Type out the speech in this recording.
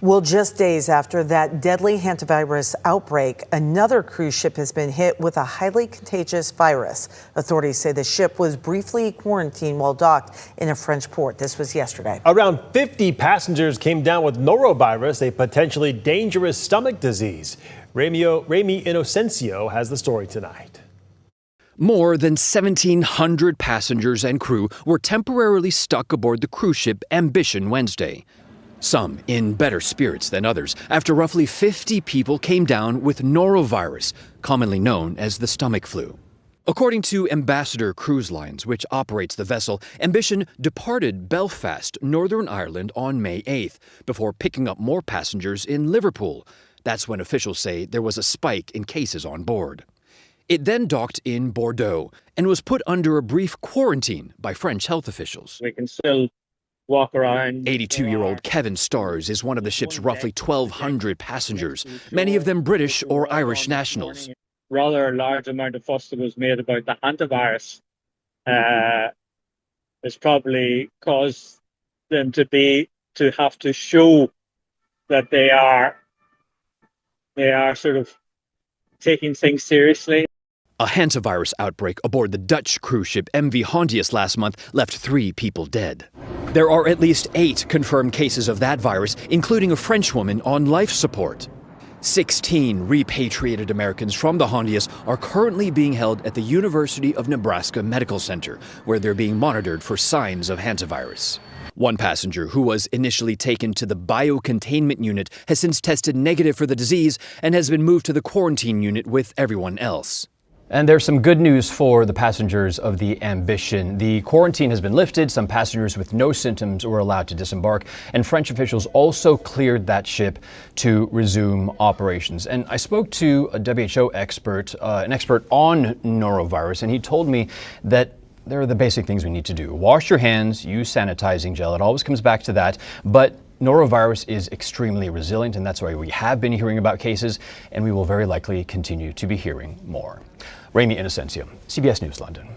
Well, just days after that deadly hantavirus outbreak, another cruise ship has been hit with a highly contagious virus. Authorities say the ship was briefly quarantined while docked in a French port. This was yesterday. Around 50 passengers came down with norovirus, a potentially dangerous stomach disease. Remy Inocencio has the story tonight. More than 1,700 passengers and crew were temporarily stuck aboard the cruise ship Ambition Wednesday. Some in better spirits than others, after roughly 50 people came down with norovirus, commonly known as the stomach flu. According to Ambassador Cruise Lines, which operates the vessel, Ambition departed Belfast, Northern Ireland on May 8th, before picking up more passengers in Liverpool. That's when officials say there was a spike in cases on board. It then docked in Bordeaux and was put under a brief quarantine by French health officials. We can still walk around. 82-year-old Kevin Stars is one of the ship's roughly 1,200 passengers, many of them British or Irish nationals. Rather large amount of fuss that was made about the hantavirus has probably caused them to have to show that they are sort of taking things seriously. A hantavirus outbreak aboard the Dutch cruise ship MV Hondius last month left 3 people dead. There are at least 8 confirmed cases of that virus, including a French woman on life support. 16 repatriated Americans from the Hondius are currently being held at the University of Nebraska Medical Center, where they're being monitored for signs of hantavirus. One passenger who was initially taken to the biocontainment unit has since tested negative for the disease and has been moved to the quarantine unit with everyone else. And there's some good news for the passengers of the Ambition. The quarantine has been lifted. Some passengers with no symptoms were allowed to disembark, and French officials also cleared that ship to resume operations. And I spoke to a WHO expert, an expert on norovirus, and he told me that there are the basic things we need to do. Wash your hands, use sanitizing gel. It always comes back to that. But norovirus is extremely resilient, and that's why we have been hearing about cases, and we will very likely continue to be hearing more. Remy Inocencio, CBS News, London.